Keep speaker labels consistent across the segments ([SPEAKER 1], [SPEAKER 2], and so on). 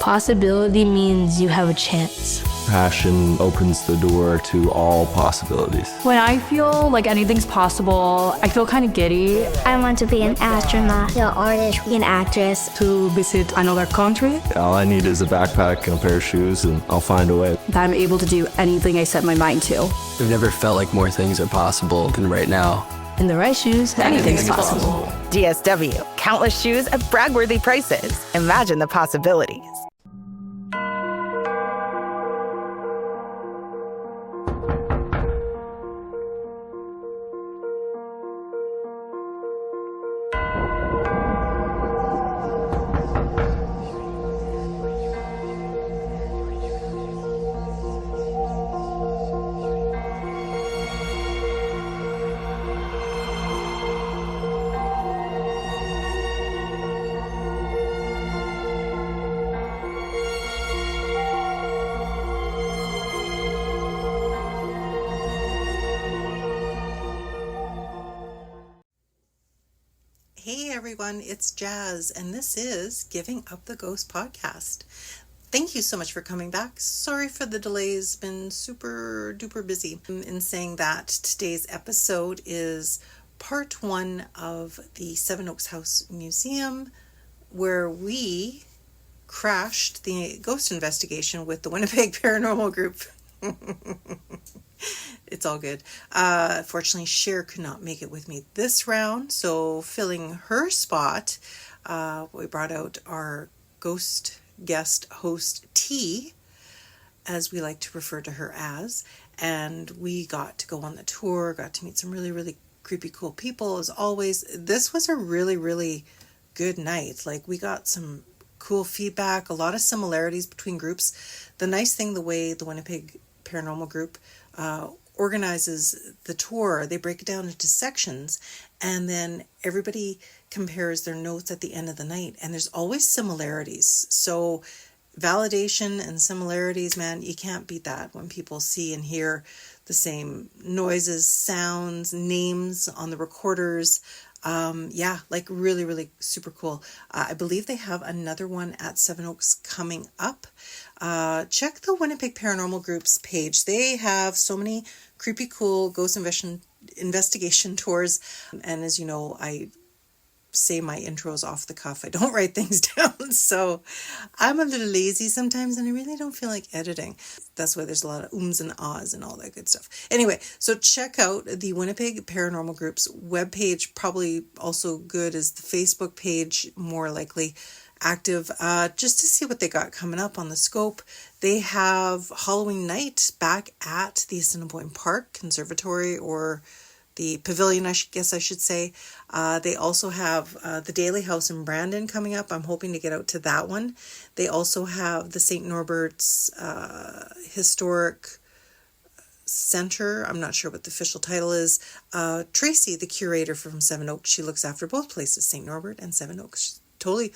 [SPEAKER 1] Possibility means you have a chance.
[SPEAKER 2] Passion opens the door to all possibilities.
[SPEAKER 3] When I feel like anything's possible, I feel kind of giddy.
[SPEAKER 4] I want to be an astronaut, an artist, an actress.
[SPEAKER 5] To visit another country.
[SPEAKER 2] All I need is a backpack and a pair of shoes, and I'll find a way.
[SPEAKER 5] That I'm able to do anything I set my mind to.
[SPEAKER 6] I've never felt like more things are possible than right now.
[SPEAKER 1] In the right shoes, anything's possible.
[SPEAKER 7] DSW, countless shoes at brag-worthy prices. Imagine the possibilities.
[SPEAKER 8] Hey everyone, it's Jazz, and this is Giving Up the Ghost podcast. Thank you so much for coming back. Sorry for the delays, been super duper busy. In saying that, today's episode is part 1 of the Seven Oaks House Museum, where we crashed the ghost investigation with the Winnipeg Paranormal Group. It's all good. Fortunately, Sher could not make it with me this round, so filling her spot, we brought out our ghost guest host T, as we like to refer to her as, and we got to go on the tour, got to meet some really, really creepy, cool people. As always, this was a really, really good night. Like, we got some cool feedback, a lot of similarities between groups. The nice thing, the way the Winnipeg Paranormal Group organizes the tour, they break it down into sections, and then everybody compares their notes at the end of the night, and there's always similarities. So validation and similarities, man, you can't beat that when people see and hear the same noises, sounds, names on the recorders. Yeah, like really, really super cool. I believe they have another one at Seven Oaks coming up. Check the Winnipeg Paranormal Group's page. They have so many creepy, cool ghost investigation tours. And as you know, I say my intros off the cuff. I don't write things down. So I'm a little lazy sometimes, and I really don't feel like editing. That's why there's a lot of ums and ahs and all that good stuff. Anyway, so check out the Winnipeg Paranormal Group's webpage. Probably also good as the Facebook page, more likely active, just to see what they got coming up on the scope. They have Halloween night back at the Assiniboine Park Conservatory, or the Pavilion, I guess I should say. They also have the Daily House in Brandon coming up. I'm hoping to get out to that one. They also have the St. Norbert's Historic Center. I'm not sure what the official title is. Tracy, the curator from Seven Oaks, she looks after both places, St. Norbert and Seven Oaks. She's totally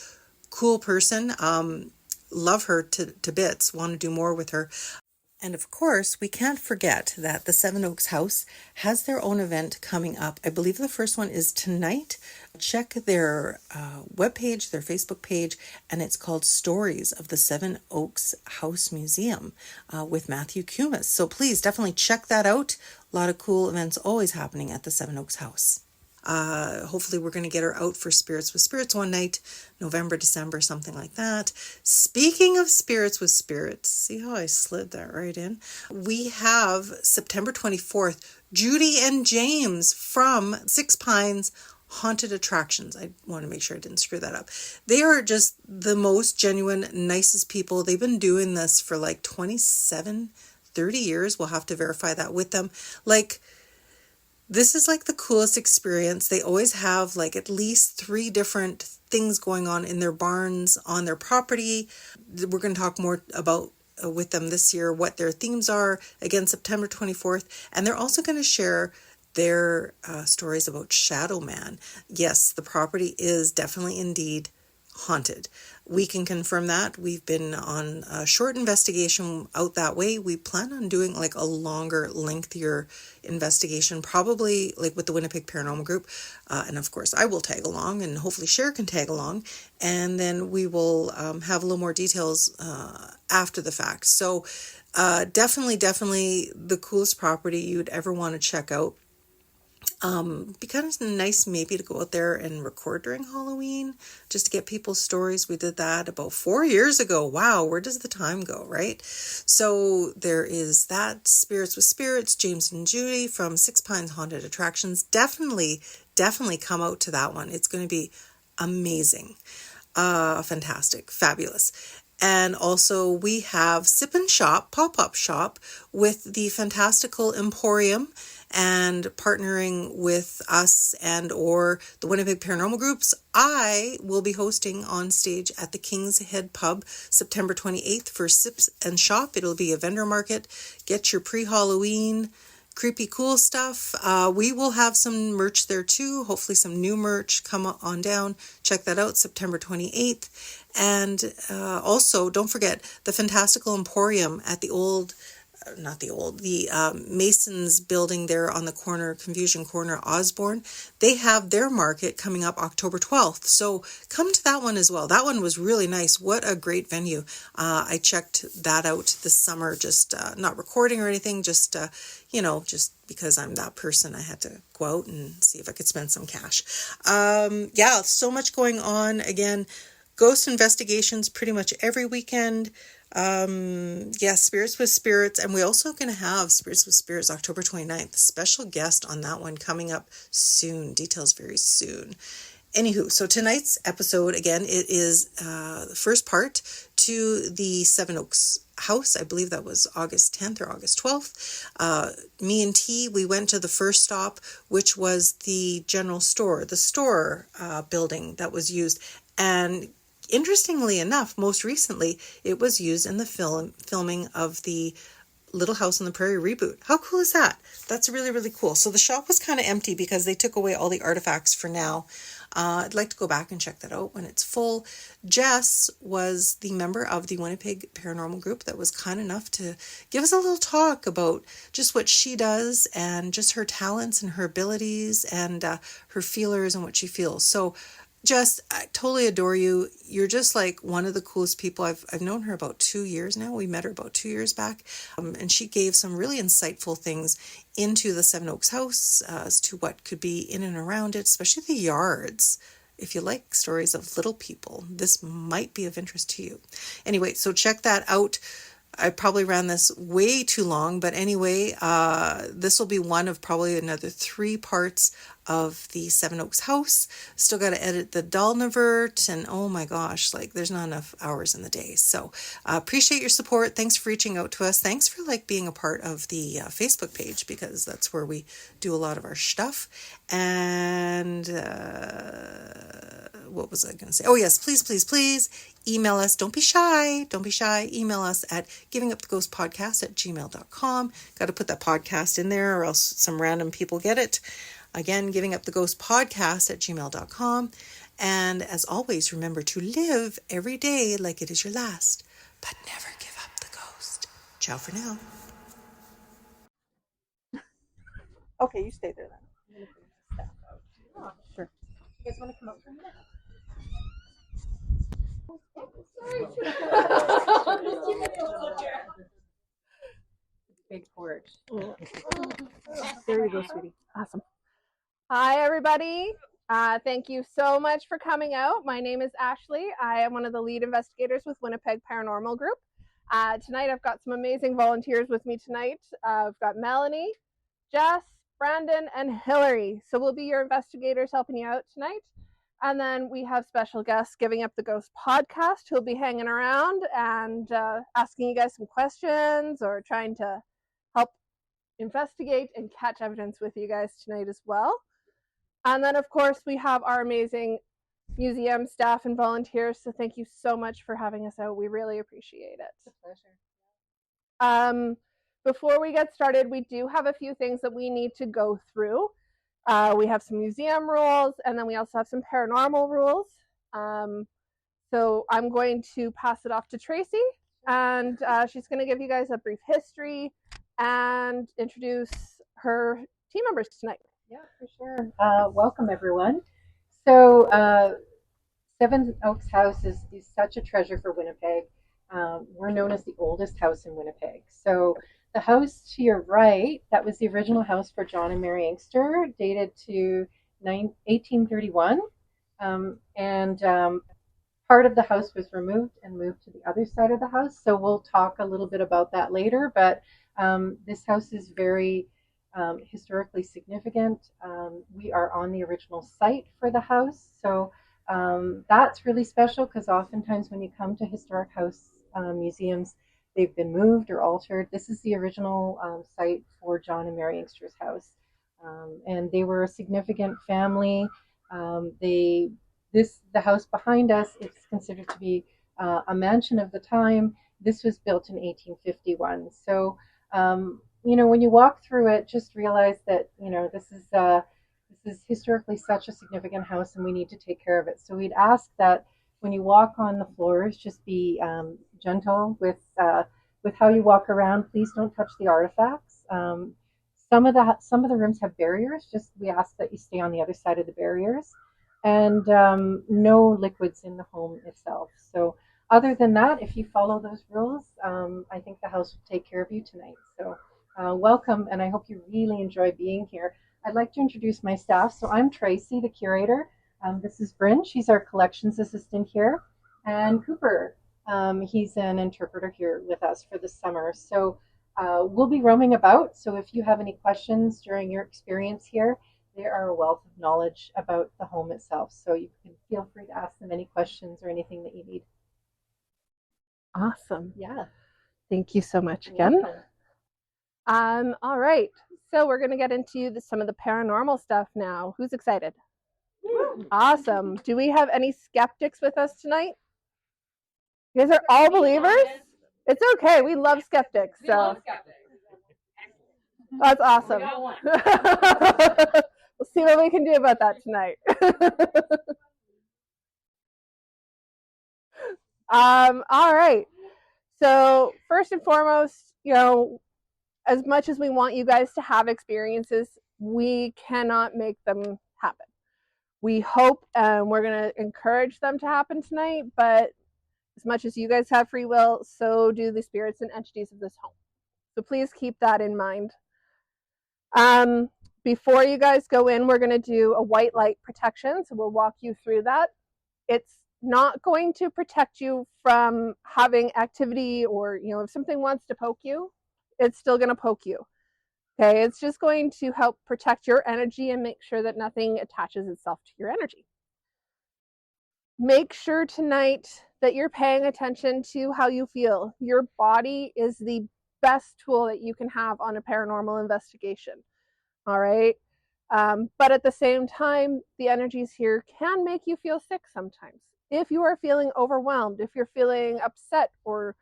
[SPEAKER 8] cool person. Love her to bits. Want to do more with her. And of course, we can't forget that the Seven Oaks House has their own event coming up. I believe the first one is tonight. Check their webpage, their Facebook page, and it's called Stories of the Seven Oaks House Museum with Matthew Kumis. So please definitely check that out. A lot of cool events always happening at the Seven Oaks House. Hopefully we're going to get her out for Spirits with Spirits one night, November, December, something like that. Speaking of Spirits with Spirits, see how I slid that right in? We have September 24th, Judy and James from Six Pines Haunted Attractions. I want to make sure I didn't screw that up. They are just the most genuine, nicest people. They've been doing this for like 27, 30 years. We'll have to verify that with them. Like, this is like the coolest experience. They always have like at least 3 different things going on in their barns on their property. We're going to talk more about with them this year what their themes are. Again, September 24th. And they're also going to share their stories about Shadow Man. Yes, the property is definitely indeed haunted. we can confirm that. We've been on a short investigation out that way. We plan on doing like a longer, lengthier investigation, probably like with the Winnipeg Paranormal Group. And of course, I will tag along, and hopefully Sher can tag along. And then we will have a little more details after the fact. So definitely the coolest property you'd ever want to check out. Be kind of nice maybe to go out there and record during Halloween just to get people's stories. We did that about 4 years ago. Wow, where does the time go, right? So there is that. Spirits with Spirits, James and Judy from Six Pines Haunted Attractions. Definitely come out to that one. It's going to be amazing. Fantastic, fabulous. And also we have Sip and Shop, pop-up shop with the Fantastical Emporium, and partnering with us and or the Winnipeg Paranormal Groups. I will be hosting on stage at the King's Head Pub September 28th for Sips and Shop. It'll be a vendor market. Get your pre-Halloween creepy cool stuff. We will have some merch there too. Hopefully some new merch. Come on down. Check that out, September 28th. And also, don't forget the Fantastical Emporium at the Masons building there on the corner, Confusion Corner, Osborne. They have their market coming up October 12th. So come to that one as well. That one was really nice. What a great venue. I checked that out this summer, just not recording or anything, just because I'm that person, I had to go out and see if I could spend some cash. So much going on. Again, ghost investigations pretty much every weekend. Spirits with Spirits, and we're also going to have Spirits with Spirits October 29th. Special guest on that one coming up soon. Details very soon. Anywho, so tonight's episode, again, it is the first part to the Seven Oaks house. I believe that was August 10th or August 12th. Me and T, we went to the first stop, which was the general store, the store building that was used. And interestingly enough, most recently, it was used in the filming of the Little House on the Prairie reboot. How cool is that? That's really, really cool. So the shop was kind of empty because they took away all the artifacts for now. I'd like to go back and check that out when it's full. Jess was the member of the Winnipeg Paranormal Group that was kind enough to give us a little talk about just what she does and just her talents and her abilities and her feelers and what she feels. So Jess, I totally adore you. You're just like one of the coolest people. I've known her about 2 years now. We met her about 2 years back. And she gave some really insightful things into the Seven Oaks house as to what could be in and around it, especially the yards. If you like stories of little people, this might be of interest to you. Anyway, so check that out. I probably ran this way too long, but anyway, this will be one of probably another 3 parts of the Seven Oaks house. Still got to edit the Dalnavert, and oh my gosh, like there's not enough hours in the day. So appreciate your support. Thanks for reaching out to us. Thanks for being a part of the Facebook page, because that's where we do a lot of our stuff. And what was I going to say? Oh yes, please email us. Don't be shy. Email us at givinguptheghostpodcast@gmail.com. Got to put that podcast in there or else some random people get it. Again, givinguptheghostpodcast@gmail.com. And as always, remember to live every day like it is your last, but never give up the ghost. Ciao for now. Okay, you stay there then. I'm going to bring the staff out. Oh, sure. You guys want to come out for a minute? Big porch. There you go, sweetie. Awesome.
[SPEAKER 9] Hi, everybody. Thank you so much for coming out. My name is Ashley. I am one of the lead investigators with Winnipeg Paranormal Group. Tonight, I've got some amazing volunteers with me tonight. I've got Melanie, Jess, Brandon, and Hillary. So we'll be your investigators helping you out tonight. And then we have special guests Giving Up the Ghost podcast who'll be hanging around and asking you guys some questions or trying to help investigate and catch evidence with you guys tonight as well. And then, of course, we have our amazing museum staff and volunteers. So thank you so much for having us out. We really appreciate it. It's a pleasure. Before we get started, we do have a few things that we need to go through. We have some museum rules, and then we also have some paranormal rules. So I'm going to pass it off to Tracy, and she's going to give you guys a brief history and introduce her team members tonight.
[SPEAKER 10] Yeah, for sure. Welcome, everyone. So Seven Oaks House is such a treasure for Winnipeg. We're known as the oldest house in Winnipeg. So the house to your right, that was the original house for John and Mary Inkster, dated to 1831. Part of the house was removed and moved to the other side of the house. So we'll talk a little bit about that later. But this house is very historically significant. We are on the original site for the house. So that's really special because oftentimes when you come to historic house museums, they've been moved or altered. This is the original site for John and Mary Inkster's house. And they were a significant family. The house behind us is considered to be a mansion of the time. This was built in 1851. So, when you walk through it, just realize that, this is historically such a significant house and we need to take care of it. So we'd ask that when you walk on the floors, just be gentle with how you walk around. Please don't touch the artifacts. Some of the rooms have barriers. We ask that you stay on the other side of the barriers. And no liquids in the home itself. So other than that, if you follow those rules, I think the house will take care of you tonight. So welcome, and I hope you really enjoy being here. I'd like to introduce my staff. So I'm Tracy, the curator. This is Bryn. She's our collections assistant here. And Cooper, he's an interpreter here with us for the summer. So we'll be roaming about. So if you have any questions during your experience here, they are a wealth of knowledge about the home itself. So you can feel free to ask them any questions or anything that you need.
[SPEAKER 9] Awesome.
[SPEAKER 10] Yeah.
[SPEAKER 9] Thank you so much again. All right. So we're going to get into some of the paranormal stuff now. Who's excited? Awesome. Do we have any skeptics with us tonight? You guys are all believers? It's okay. We love skeptics. So that's awesome. We'll see what we can do about that tonight. All right. So first and foremost, as much as we want you guys to have experiences, we cannot make them happen. We hope and we're going to encourage them to happen tonight, but as much as you guys have free will, so do the spirits and entities of this home. So please keep that in mind. Before you guys go in, we're going to do a white light protection. So we'll walk you through that. It's not going to protect you from having activity or, if something wants to poke you, it's still going to poke you. Okay. It's just going to help protect your energy and make sure that nothing attaches itself to your energy. Make sure tonight that you're paying attention to how you feel. Your body is the best tool that you can have on a paranormal investigation. All right. But at the same time, the energies here can make you feel sick sometimes. If you are feeling overwhelmed, if you're feeling upset or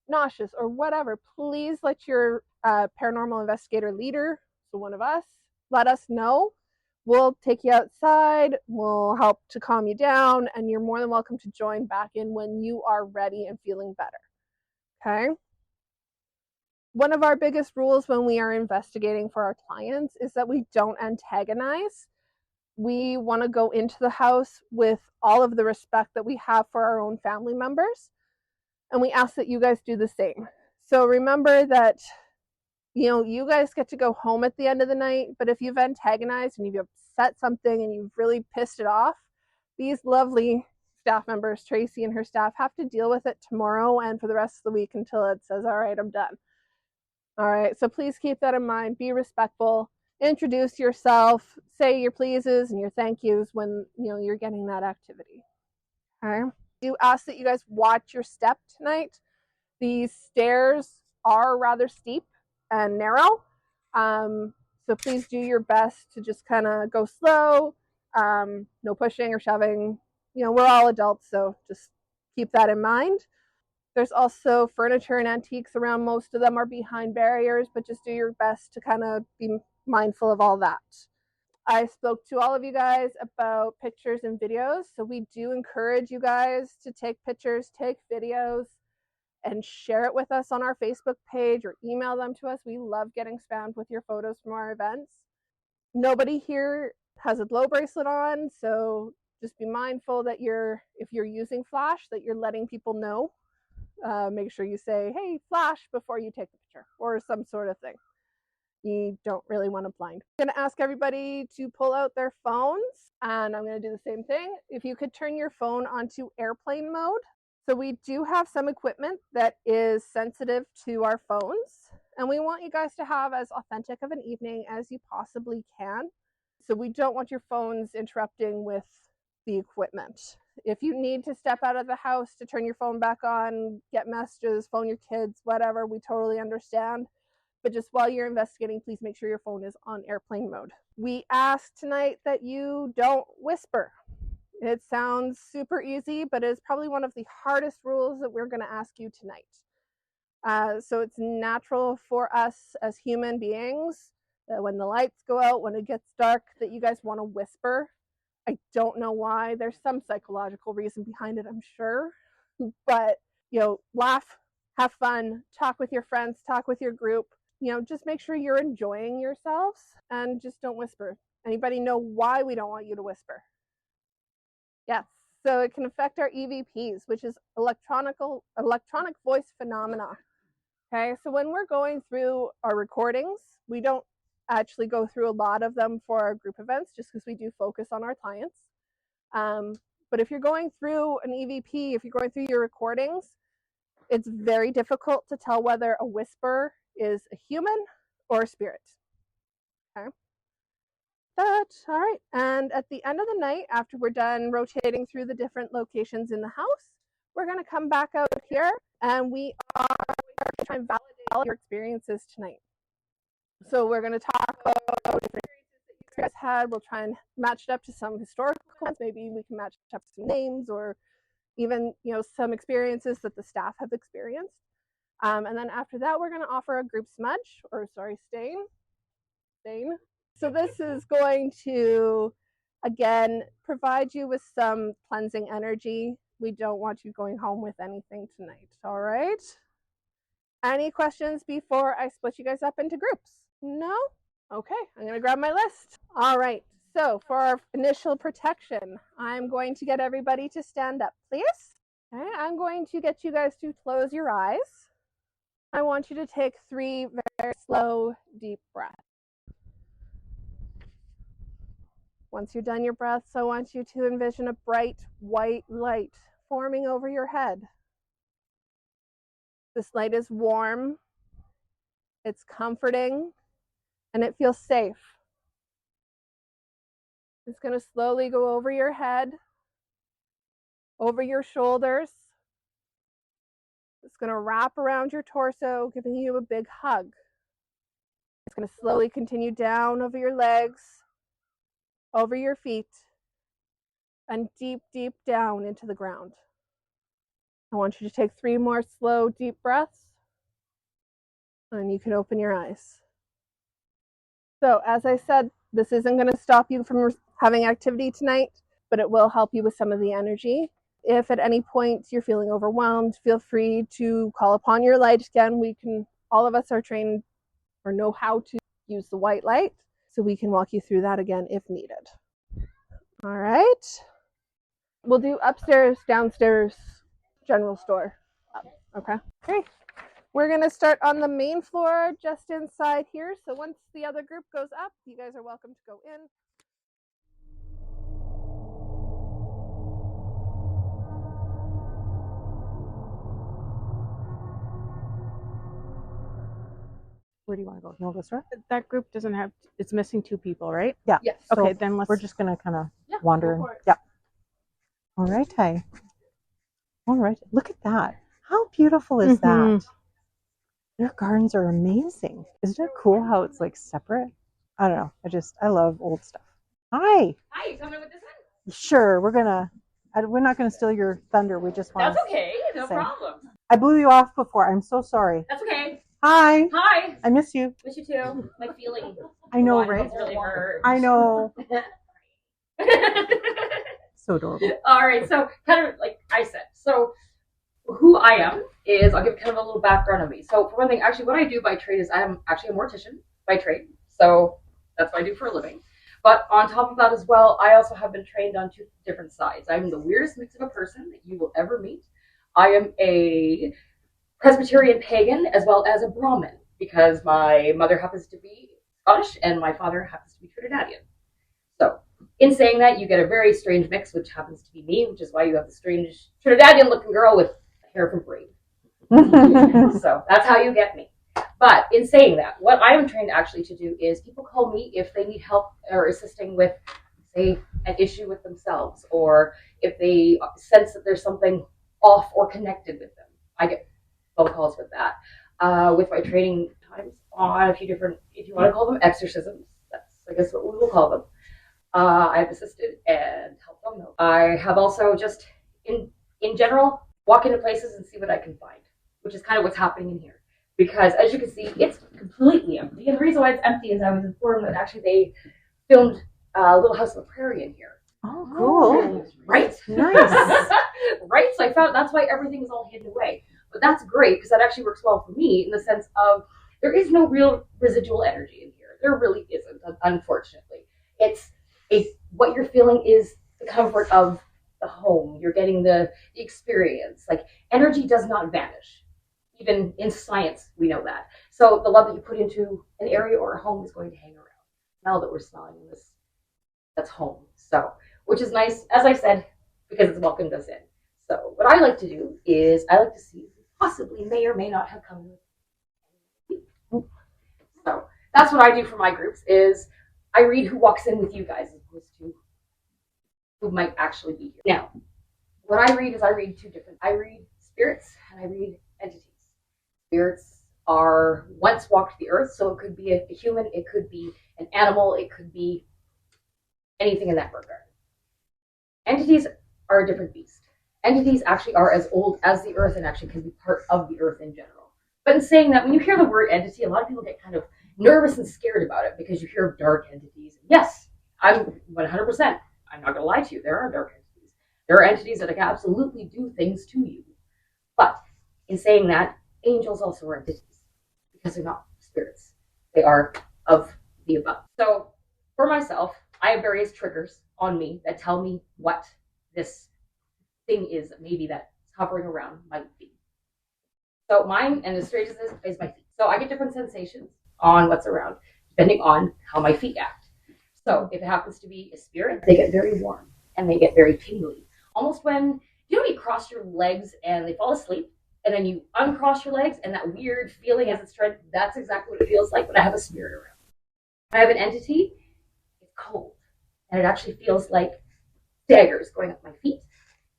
[SPEAKER 9] nauseous or whatever, please let your paranormal investigator leader, so one of us, let us know. We'll take you outside. We'll help to calm you down, and you're more than welcome to join back in when you are ready and feeling better. Okay? One of our biggest rules when we are investigating for our clients is that we don't antagonize. We want to go into the house with all of the respect that we have for our own family members. And we ask that you guys do the same. So remember that, you guys get to go home at the end of the night, but if you've antagonized and you've upset something and you've really pissed it off, these lovely staff members, Tracy and her staff, have to deal with it tomorrow and for the rest of the week until it says, all right, I'm done. All right, so please keep that in mind. Be respectful. Introduce yourself. Say your pleases and your thank yous when you're getting that activity. Okay. Do ask that you guys watch your step tonight. These stairs are rather steep and narrow, so please do your best to just kind of go slow. No pushing or shoving. We're all adults, so just keep that in mind. There's also furniture and antiques around. Most of them are behind barriers, but just do your best to kind of be mindful of all that. I spoke to all of you guys about pictures and videos. So we do encourage you guys to take pictures, take videos, and share it with us on our Facebook page or email them to us. We love getting spammed with your photos from our events. Nobody here has a glow bracelet on, so just be mindful that if you're using flash, that you're letting people know. Make sure you say, hey, flash, before you take the picture, or some sort of thing. You don't really want to blind. I'm going to ask everybody to pull out their phones, and I'm going to do the same thing. If you could turn your phone onto airplane mode. So we do have some equipment that is sensitive to our phones, and we want you guys to have as authentic of an evening as you possibly can. So we don't want your phones interrupting with the equipment. If you need to step out of the house to turn your phone back on, get messages, phone your kids, whatever, we totally understand. But just while you're investigating, please make sure your phone is on airplane mode. We ask tonight that you don't whisper. It sounds super easy, but it's probably one of the hardest rules that we're going to ask you tonight. So it's natural for us as human beings that when the lights go out, when it gets dark, that you guys want to whisper. I don't know why. There's some psychological reason behind it, I'm sure. But, laugh, have fun, talk with your friends, talk with your group. Just make sure you're enjoying yourselves and just don't whisper. Anybody know why we don't want you to whisper? Yes. So it can affect our EVPs, which is electronic voice phenomena. Okay. So when we're going through our recordings, we don't actually go through a lot of them for our group events just because we do focus on our clients. But if you're going through an EVP, if you're going through your recordings, it's very difficult to tell whether a whisper is a human or a spirit. Okay. All right. And at the end of the night, after we're done rotating through the different locations in the house, we're going to come back out here and we are going to try and validate all your experiences tonight. So we're going to talk about different experiences that you guys had. We'll try and match it up to some historical ones. Maybe we can match it up to some names or even, some experiences that the staff have experienced. And then after that, we're going to offer a group smudge, stain. So this is going to, again, provide you with some cleansing energy. We don't want you going home with anything tonight, all right? Any questions before I split you guys up into groups? No? Okay, I'm going to grab my list. All right, so for our initial protection, I'm going to get everybody to stand up, please. Okay, I'm going to get you guys to close your eyes. I want you to take 3 very slow, deep breaths. Once you're done your breaths, I want you to envision a bright white light forming over your head. This light is warm, it's comforting, and it feels safe. It's going to slowly go over your head, over your shoulders. It's going to wrap around your torso, giving you a big hug. It's going to slowly continue down over your legs, over your feet, and deep, deep down into the ground. I want you to take 3 more slow, deep breaths, and you can open your eyes. So, as I said, this isn't going to stop you from having activity tonight, but it will help you with some of the energy. If at any point you're feeling overwhelmed, feel free to call upon your light again. All of us are trained or know how to use the white light, so we can walk you through that again if needed. All right. We'll do upstairs, downstairs, general store. Okay. Great. We're going to start on the main floor just inside here. So once the other group goes up, you guys are welcome to go in.
[SPEAKER 11] Where do you want to go? You want to go start?
[SPEAKER 12] That group doesn't have, it's missing 2 people, right?
[SPEAKER 11] Yeah.
[SPEAKER 12] Yes.
[SPEAKER 11] So
[SPEAKER 12] okay, then
[SPEAKER 11] we're just going to kind of wander. Yeah. All right, Ty. All right. Look at that. How beautiful is that? Their gardens are amazing. Isn't it cool how it's like separate? I don't know. I love old stuff. Hi.
[SPEAKER 13] Hi, you coming with this one?
[SPEAKER 11] Sure. We're not going to steal your thunder. We just want
[SPEAKER 13] That's okay. No problem.
[SPEAKER 11] I blew you off before. I'm so sorry.
[SPEAKER 13] That's okay.
[SPEAKER 11] Hi.
[SPEAKER 13] Hi.
[SPEAKER 11] I miss you.
[SPEAKER 13] Miss you too. My feeling.
[SPEAKER 11] I know,
[SPEAKER 13] One
[SPEAKER 11] right?
[SPEAKER 13] is really hard.
[SPEAKER 11] I know. So adorable.
[SPEAKER 13] All right, so kind of like I said, so who I am is, I'll give kind of a little background on me. So for one thing, actually what I do by trade is I'm actually a mortician by trade. So that's what I do for a living. But on top of that as well, I also have been trained on two different sides. I'm the weirdest mix of a person that you will ever meet. I am a Presbyterian pagan as well as a Brahmin, because my mother happens to be Scottish and my father happens to be Trinidadian. So in saying that, you get a very strange mix, which happens to be me, which is why you have the strange Trinidadian looking girl with hair from Prairie. So that's how you get me. But in saying that, what I am trained actually to do is people call me if they need help or assisting with, say, an issue with themselves, or if they sense that there's something off or connected with them. I get phone calls with that. With my training times on a few different, if you want to call them exorcisms, that's I guess what we will call them. I have assisted and helped them. I have also just, in general, walk into places and see what I can find, which is kind of what's happening in here. Because as you can see, it's completely empty. And the reason why it's empty is I was informed that actually they filmed Little House on the Prairie in here.
[SPEAKER 11] Oh, cool.
[SPEAKER 13] Right?
[SPEAKER 11] Nice.
[SPEAKER 13] Right? So I found that's why everything is all hidden away. But that's great, because that actually works well for me in the sense of there is no real residual energy in here. There really isn't, unfortunately. It's what you're feeling is the comfort of the home. You're getting the experience. Like, energy does not vanish. Even in science, we know that. So the love that you put into an area or a home is going to hang around. Now that we're smelling this, that's home. So, which is nice, as I said, because it's welcomed us in. So what I like to do is I like to see who possibly may or may not have come with me. So that's what I do for my groups is I read who walks in with you guys as opposed to who might actually be here. Now, what I read is I read two different. I read spirits and I read entities. Spirits are once walked the earth, so it could be a human, it could be an animal, it could be anything in that regard. Entities are a different beast. Entities actually are as old as the earth and actually can be part of the earth in general. But in saying that, when you hear the word entity, a lot of people get kind of nervous and scared about it because you hear of dark entities. Yes, I'm 100%. I'm not going to lie to you. There are dark entities. There are entities that can absolutely do things to you. But in saying that, angels also are entities because they're not spirits. They are of the above. So for myself, I have various triggers on me that tell me what this thing is maybe that's hovering around might be. So mine, and as straight as this, is my feet. So I get different sensations on what's around depending on how my feet act. So if it happens to be a spirit, they get very warm and they get very tingly. Almost when you cross your legs and they fall asleep, and then you uncross your legs, and that weird feeling as it's trying, that's exactly what it feels like when I have a spirit around. When I have an entity, it's cold. And it actually feels like daggers going up my feet.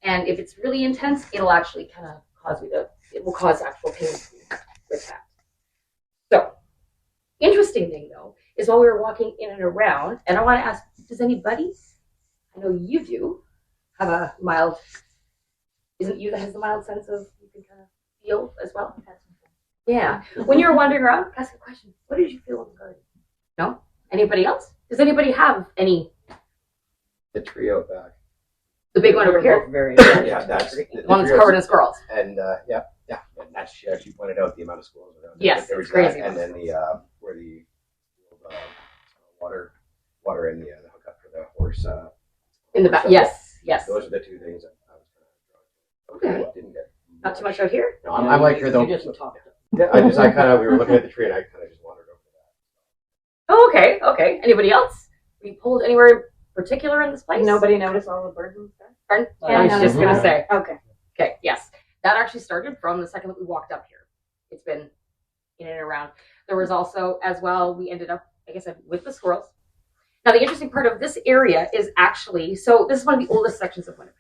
[SPEAKER 13] And if it's really intense, it'll actually kind of cause it will cause actual pain with that. So, interesting thing though, is while we were walking in and around, and I want to ask, does anybody, I know you do, have a mild, isn't you that has the mild sense of, you can kind of feel as well? Yeah. When you're wandering around, ask a question. What did you feel in the garden? No? Anybody else? Does anybody have any?
[SPEAKER 14] The tree out back.
[SPEAKER 13] The big one over here?
[SPEAKER 14] Very yeah, that's
[SPEAKER 13] the one that's covered in squirrels.
[SPEAKER 14] And yeah. And that's, she pointed out the amount of squirrels around.
[SPEAKER 13] Yes,
[SPEAKER 14] there was
[SPEAKER 13] it's crazy.
[SPEAKER 14] That, and then the where the water and the hookup for the horse.
[SPEAKER 13] In the back, yes.
[SPEAKER 14] Those are the two things that I was kind of
[SPEAKER 13] drawn to. Okay.
[SPEAKER 14] Didn't get
[SPEAKER 13] not too much out here.
[SPEAKER 14] No, I'm like here though.
[SPEAKER 13] You just talked.
[SPEAKER 14] Yeah, I kind of we were looking at the tree and I kind of just wandered over that.
[SPEAKER 13] Oh, okay. Anybody else? Were you pulled anywhere particular in this place?
[SPEAKER 12] Nobody noticed all the birds and stuff?
[SPEAKER 13] Pardon? I was just gonna say.
[SPEAKER 12] Okay.
[SPEAKER 13] Yes. That actually started from the second that we walked up here. It's been in and around. There was also, as well, we ended up, like I said, with the squirrels. Now, the interesting part of this area is actually, so this is one of the oldest sections of Winnipeg.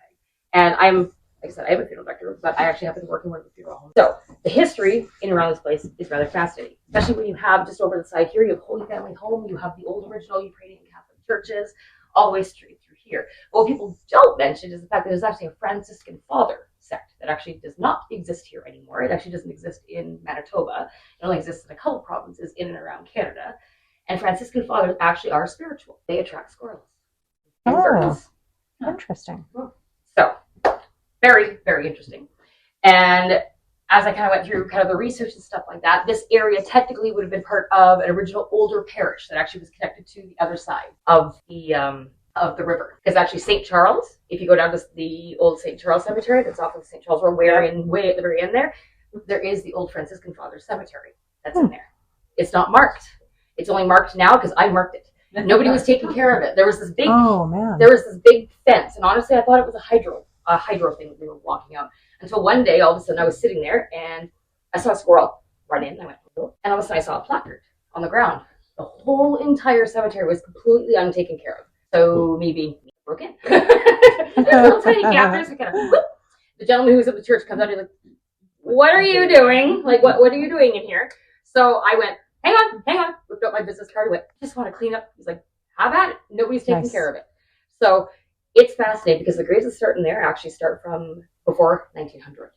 [SPEAKER 13] And I'm, like I said, I am a funeral director, but I actually happen to work in one of the funeral homes. So the history in and around this place is rather fascinating, especially when you have just over the side here, you have Holy Family Home, you have the old original Ukrainian Catholic churches, all the way straight through here. But what people don't mention is the fact that there's actually a Franscescan father sect that actually does not exist here anymore. It actually doesn't exist in Manitoba. It only exists in a couple provinces in and around Canada. And Franscescan fathers actually are spiritual. They attract squirrels.
[SPEAKER 11] Oh, interesting.
[SPEAKER 13] So, very, very interesting. And as I kind of went through kind of the research and stuff like that, this area technically would have been part of an original older parish that actually was connected to the other side of the river. Because actually St. Charles, if you go down to the old St. Charles Cemetery that's off of St. Charles Road, way at the very end there is the old Franscescan Fathers Cemetery that's in there. It's not marked. It's only marked now because I marked it. Nobody was taking care of it. There was this big fence, and honestly, I thought it was a hydro thing that we were walking out. Until one day, all of a sudden, I was sitting there and I saw a squirrel run in. And I went, oh. And all of a sudden, I saw a placard on the ground. The whole entire cemetery was completely untaken care of. So maybe broke in. There's a little tiny gap there, so kind of whoop. The gentleman who was at the church comes out and he's like, "What are you doing? Like, what are you doing in here?" So I went, hang on, whipped out my business card, went, "Just want to clean up." He's like, "Have at it." Nobody's taking care of it. So it's fascinating because the graves that start in there actually start from before 1900.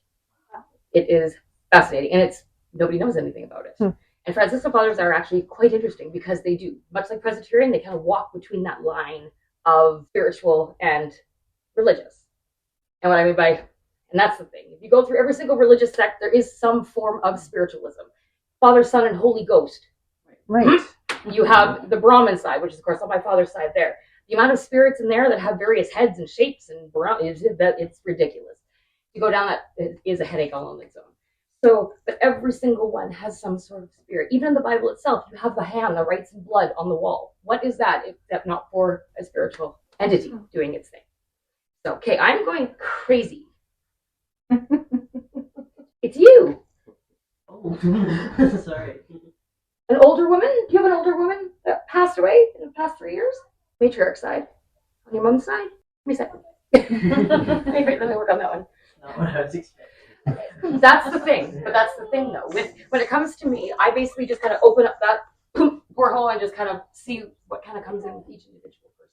[SPEAKER 13] It is fascinating, and nobody knows anything about it. And Franscescan fathers are actually quite interesting because they do, much like Presbyterian, they kind of walk between that line of spiritual and religious. And what I mean by, and that's the thing, if you go through every single religious sect, there is some form of spiritualism. Father, Son, and Holy Ghost.
[SPEAKER 11] Right.
[SPEAKER 13] You have the Brahmin side, which is, of course, on my father's side there. The amount of spirits in there that have various heads and shapes and it's ridiculous. You go down that, it is a headache all on its own. So, but every single one has some sort of spirit. Even in the Bible itself, you have the hand that writes in blood on the wall. What is that except not for a spiritual entity doing its thing? So, okay, I'm going crazy. It's you.
[SPEAKER 12] Oh, sorry.
[SPEAKER 13] An older woman? Do you have an older woman that passed away in the past 3 years? Matriarch side. On your mom's side? Let me see. Let me work on that one.
[SPEAKER 12] Not what I was expecting.
[SPEAKER 13] That's the thing. But that's the thing, though. When it comes to me, I basically just kind of open up that porthole and just kind of see what kind of comes in with each individual person.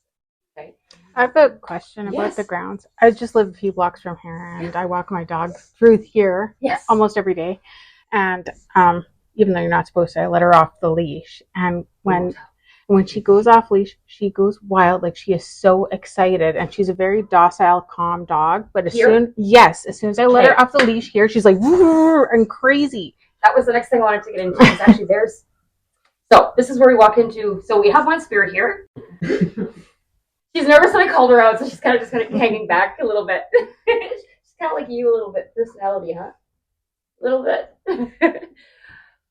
[SPEAKER 13] Okay.
[SPEAKER 9] I have a question about the grounds. I just live a few blocks from here, and I walk my dog through here almost every day. And even though you're not supposed to, I let her off the leash. And when she goes off leash, she goes wild. Like, she is so excited, and she's a very docile, calm dog. But as soon as I let her off the leash here, she's like and crazy.
[SPEAKER 13] That was the next thing I wanted to get into. Is actually so this is where we walk into. So we have one spirit here. She's nervous, and I called her out, so she's kind of hanging back a little bit. She's kind of like you a little bit, personality, huh? A little bit.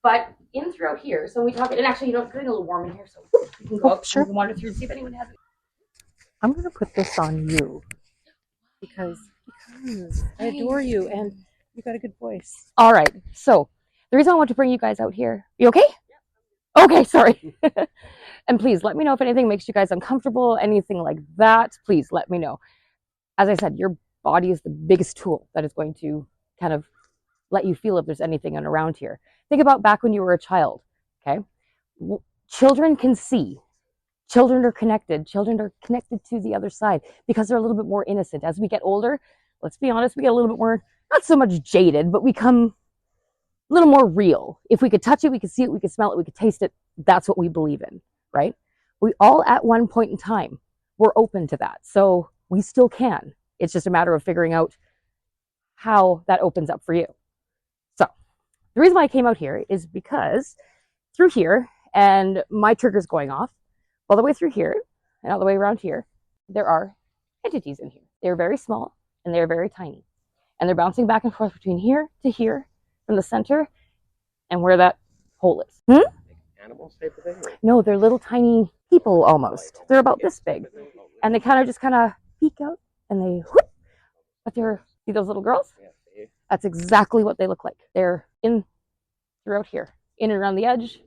[SPEAKER 13] But in throughout here, so we talk, and actually, it's getting a little warm in here, so we can go up and wander through and see if anyone has it.
[SPEAKER 11] I'm going to put this on you because I adore you and you got a good voice.
[SPEAKER 15] All right. So the reason I want to bring you guys out here, you okay? Yeah. Okay, sorry. And please let me know if anything makes you guys uncomfortable, anything like that. Please let me know. As I said, your body is the biggest tool that is going to kind of let you feel if there's anything around here. Think about back when you were a child, okay? Children can see. Children are connected. Children are connected to the other side because they're a little bit more innocent. As we get older, let's be honest, we get a little bit more, not so much jaded, but we become a little more real. If we could touch it, we could see it, we could smell it, we could taste it. That's what we believe in, right? We all, at one point in time, were open to that. So we still can. It's just a matter of figuring out how that opens up for you. The reason why I came out here is because through here, and my trigger's going off, all the way through here, and all the way around here, there are entities in here. They're very small, and they're very tiny. And they're bouncing back and forth between here to here, from the center, and where that hole is.
[SPEAKER 14] Animals type of thing?
[SPEAKER 15] No, they're little tiny people almost. They're about this big. And they kind of peek out, and they whoop. But see those little girls? That's exactly what they look like. They're in throughout here, in and around the edge,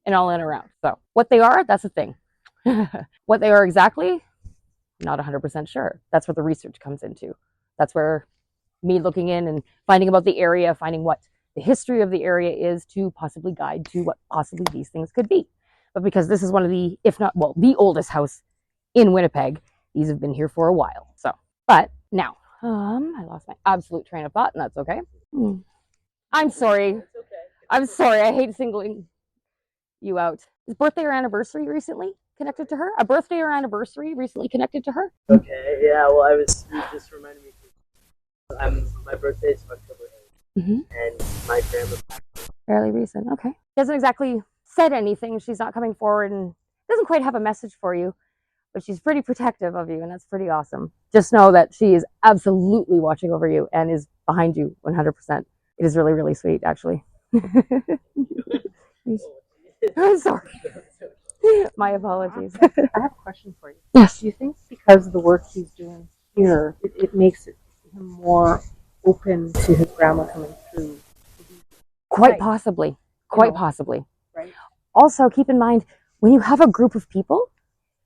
[SPEAKER 15] and all in and around. So what they are, that's the thing. What they are exactly, not 100% sure. That's where the research comes into. That's where me looking in and finding about the area, finding what the history of the area is to possibly guide to what possibly these things could be. But because this is one of the, if not, well, the oldest house in Winnipeg, these have been here for a while. So, but now, I lost my absolute train of thought, and that's okay. I'm sorry. I'm sorry. I hate singling you out. Is birthday or anniversary recently connected to her? A birthday or anniversary recently connected to her?
[SPEAKER 12] Okay, yeah, well, you just reminded me. My birthday is October 8th, and my grandma passed away.
[SPEAKER 15] Fairly recent, okay. She hasn't exactly said anything. She's not coming forward and doesn't quite have a message for you, but she's pretty protective of you, and that's pretty awesome. Just know that she is absolutely watching over you and is behind you 100%. It is really, really sweet, actually. I'm sorry. My apologies.
[SPEAKER 10] I have a question for you.
[SPEAKER 15] Yes.
[SPEAKER 10] Do you think because of the work he's doing here, it makes him more open to his grandma coming through?
[SPEAKER 15] Quite possibly. Quite possibly.
[SPEAKER 10] Right.
[SPEAKER 15] Also, keep in mind, when you have a group of people,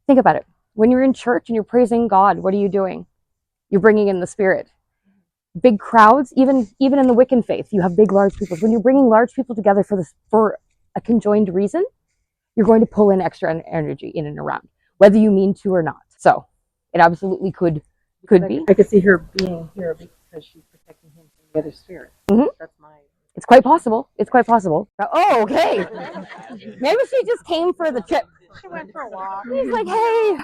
[SPEAKER 15] think about it. When you're in church and you're praising God, what are you doing? You're bringing in the Spirit. Big crowds, even in the Wiccan faith, you have big, large people. When you're bringing large people together for a conjoined reason, you're going to pull in extra energy in and around, whether you mean to or not. So it absolutely could be.
[SPEAKER 10] I could see her being here because she's protecting him from the other spirit. That's my...
[SPEAKER 15] It's quite possible. It's quite possible. Oh, okay. Maybe she just came for the trip.
[SPEAKER 10] She went for a walk.
[SPEAKER 15] He's like, hey.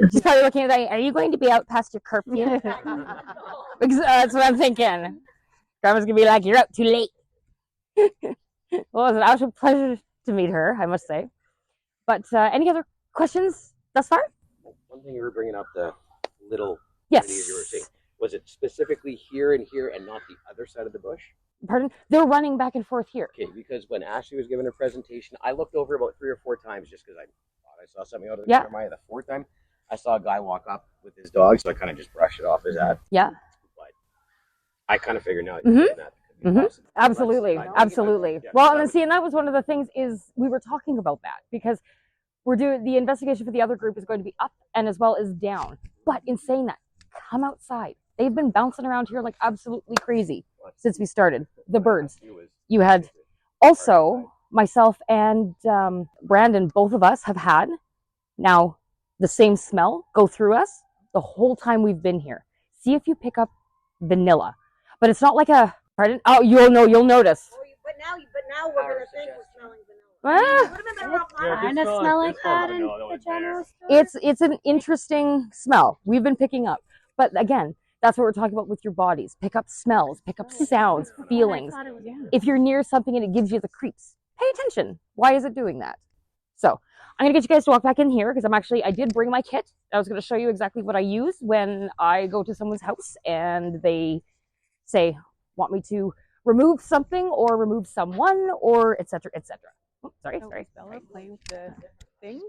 [SPEAKER 15] She's probably looking at me, are you going to be out past your curfew? Because that's what I'm thinking. Grandma's going to be like, you're up too late. Well, it was an absolute pleasure to meet her, I must say. But any other questions thus far?
[SPEAKER 14] One thing you were bringing up, the little
[SPEAKER 15] yes.
[SPEAKER 14] As you were saying, was it specifically here and here and not the other side of the bush?
[SPEAKER 15] Pardon? They're running back and forth here.
[SPEAKER 14] Okay, because when Ashley was giving her presentation, I looked over about 3 or 4 times just because I thought I saw something out of the corner of my eye. The 4th time, I saw a guy walk up with his dog, so I kind of just brushed it off as that.
[SPEAKER 15] Yeah.
[SPEAKER 14] But I kind of figured now that you're saying that.
[SPEAKER 15] Absolutely, absolutely. Well, and see, and that was one of the things is we were talking about that because we're doing the investigation for the other group is going to be up and as well as down. But in saying that, come outside. They've been bouncing around here like absolutely crazy since we started. The birds. You had also myself and Brandon, both of us have had now the same smell go through us the whole time we've been here. See if you pick up vanilla, but it's not like a pardon. Oh, you'll notice.
[SPEAKER 16] But now we're gonna think we're smelling vanilla.
[SPEAKER 4] Kind of smell like that in the general store.
[SPEAKER 15] It's an interesting smell. We've been picking up, but again, that's what we're talking about with your bodies. Pick up smells, pick up sounds, feelings. If you're near something and it gives you the creeps, pay attention. Why is it doing that? So I'm gonna get you guys to walk back in here because I did bring my kit. I was gonna show you exactly what I use when I go to someone's house and they say, want me to remove something or remove someone or etc. etc. Oh, sorry.
[SPEAKER 11] Bella playing with the things.